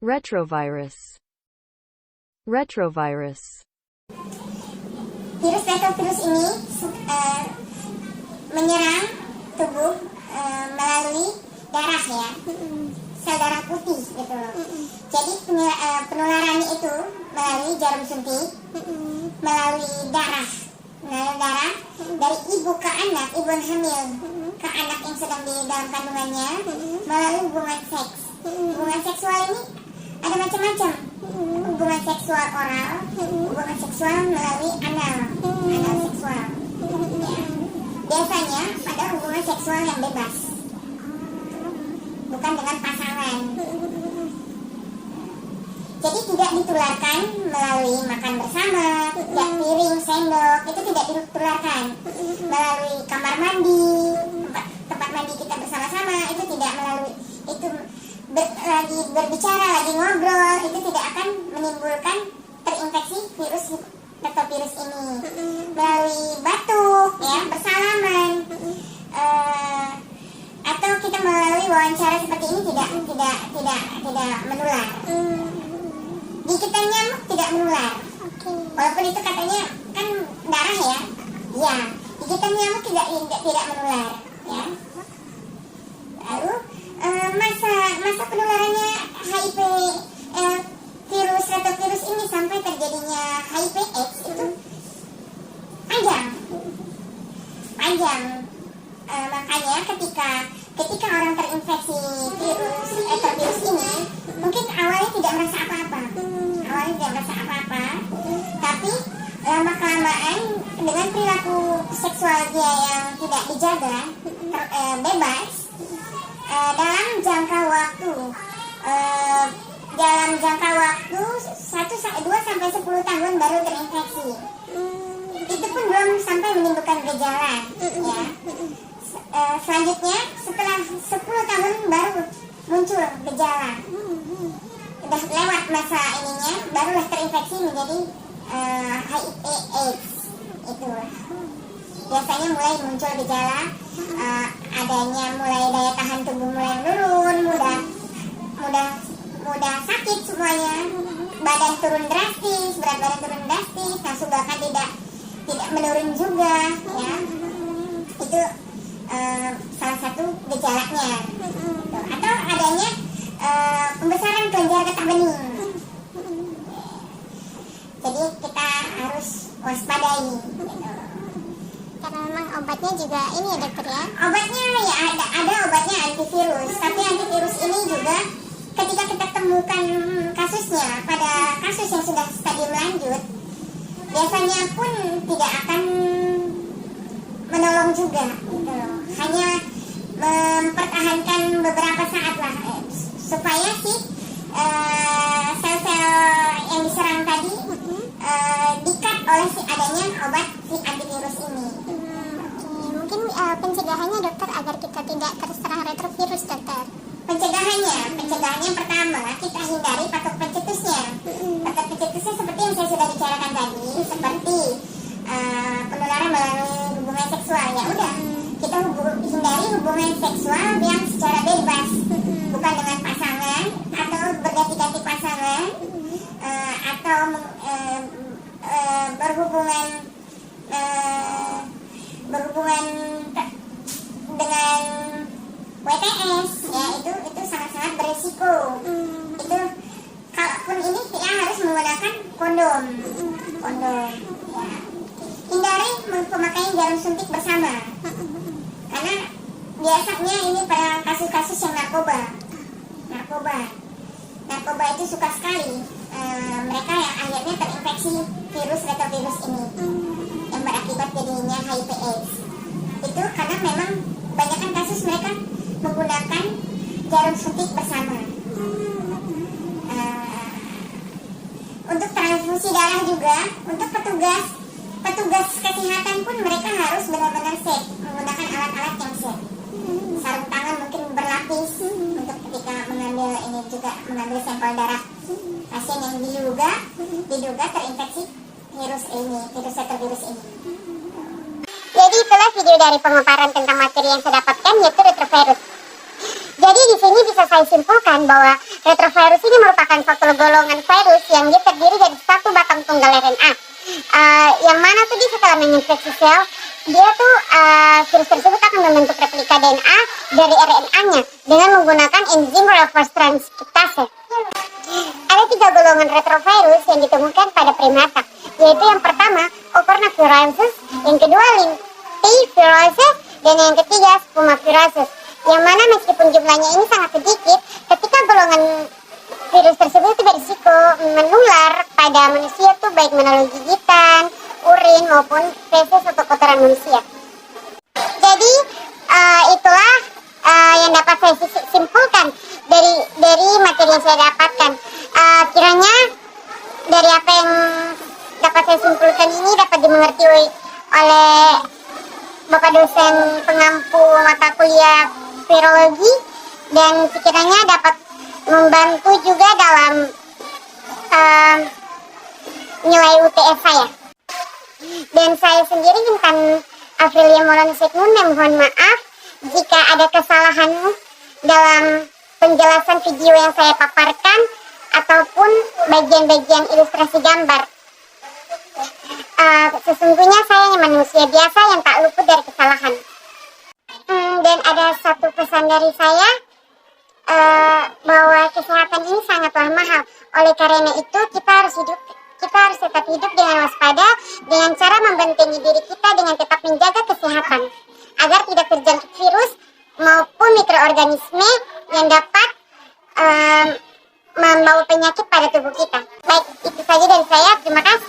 Retrovirus. Retrovirus. Virus retrovirus ini menyerang tubuh melalui darah ya, sel darah putih gitu loh. Jadi penularannya itu melalui jarum suntik, melalui darah dari ibu ke anak, ibu yang hamil ke anak yang sedang di dalam kandungannya, melalui hubungan seks. Hubungan seksual ini ada macam-macam. Hubungan seksual oral, hubungan seksual melalui anal seksual. Ya. Biasanya pada hubungan seksual yang bebas, bukan dengan pasangan. Jadi tidak ditularkan melalui makan bersama, tidak piring, sendok, itu tidak ditularkan. Melalui kamar mandi, tempat mandi kita bersama-sama, itu tidak melalui, itu lagi berbicara, lagi ngobrol, itu tidak akan menimbulkan terinfeksi virus retrovirus ini. Melalui batuk, ya, bersalaman, atau kita melalui wawancara seperti ini tidak menular. Gigitan nyamuk tidak menular. Walaupun itu katanya kan darah ya, ya, gigitan nyamuk tidak menular, ya. Lalu masa penularannya HIV, virus retrovirus ini sampai terjadinya HIV/AIDS itu panjang. Makanya ketika orang terinfeksi virus retrovirus ini, mungkin awalnya tidak merasa apa-apa, tapi lama kelamaan dengan perilaku seksual dia yang tidak dijaga, bebas, dalam jangka waktu 2-10 tahun baru terinfeksi. Itu pun belum sampai menimbulkan gejala, ya. Selanjutnya setelah 10 tahun baru muncul gejala. Udah lewat masa ininya, barulah terinfeksi menjadi HIV/AIDS. Itu biasanya mulai muncul gejala, adanya mulai daya tahan tubuh mulai menurun, mudah sakit semuanya, badan turun drastis, berat badan turun drastis, nafsu makan tidak menurun juga, ya. Itu salah satu gejalanya. Atau adanya pembesaran kelenjar getah bening. Jadi kita harus waspadai. Karena memang obatnya juga ini ya dokter ya? Obatnya ya ada obatnya antivirus, tapi antivirus ini juga ketika kita temukan kasusnya pada kasus yang sudah stadium lanjut, biasanya pun tidak akan menolong juga, gitu loh. Hanya mempertahankan beberapa saat lah, supaya si sel-sel yang diserang tadi di-cut oleh si adanya obat si antivirus ini. Mungkin pencegahannya dokter agar kita tidak terserang retrovirus dokter. Pencegahannya pertama, kita hindari patok pencetusnya. Patok pencetusnya seperti yang saya sudah bicarakan tadi, seperti penularan melalui hubungan seksual. Ya udah, kita hindari hubungan seksual yang secara bebas, bukan dengan pasangan atau berganti-ganti pasangan, atau berhubungan dengan WTS, ya, itu sangat-sangat beresiko. Itu kalaupun ini kita harus menggunakan kondom, ya. Hindari pemakaian jarum suntik bersama, karena biasanya ini pada kasus-kasus yang narkoba itu suka sekali mereka yang akhirnya terinfeksi virus retrovirus ini yang berakibat jadinya HIV/AIDS. Itu karena memang kebanyakan kasus mereka menggunakan jarum suntik bersama. Untuk transfusi darah juga, untuk petugas kesehatan pun mereka harus benar-benar safe, menggunakan alat-alat yang safe. Sarung tangan mungkin berlapis untuk ketika mengambil sampel darah pasien yang diduga terinfeksi virus retrovirus ini. Jadi itulah video dari pemaparan tentang materi yang saya dapatkan, yaitu retrovirus. Jadi di sini bisa saya simpulkan bahwa retrovirus ini merupakan suatu golongan virus yang dia terdiri dari satu batang tunggal RNA. Yang mana tuh dia setelah menginfeksi sel, dia tuh virus tersebut akan membentuk replika DNA dari RNA-nya dengan menggunakan enzim reverse transkriptase. Ada 3 golongan retrovirus yang ditemukan pada primata, yaitu yang pertama Opernavirosis, yang kedua Lentivirosis, dan yang ketiga Spumavirosis. Yang mana meskipun jumlahnya ini sangat sedikit, ketika golongan virus tersebut itu berisiko menular pada manusia tuh baik melalui gigitan, urin maupun feses atau kotoran manusia. Jadi itulah yang dapat saya simpulkan dari materi yang saya dapatkan. Kiranya dari apa yang dapat saya simpulkan ini dapat dimengerti oleh Bapak dosen pengampu mata kuliah virologi, dan sekiranya dapat membantu juga dalam nilai UTS saya. Dan saya sendiri Intan Afrilia Maulana Syekh Nunda mohon maaf jika ada kesalahan dalam penjelasan video yang saya paparkan ataupun bagian-bagian ilustrasi gambar. Sesungguhnya saya hanya manusia biasa yang tak luput dari kesalahan. Dan ada satu pesan dari saya, bahwa kesehatan ini sangatlah mahal. Oleh karena itu kita harus tetap hidup dengan waspada dengan cara membentengi diri kita dengan tetap menjaga kesehatan agar tidak terjangkit virus maupun mikroorganisme yang dapat membawa penyakit pada tubuh kita. Baik, itu saja dari saya. Terima kasih.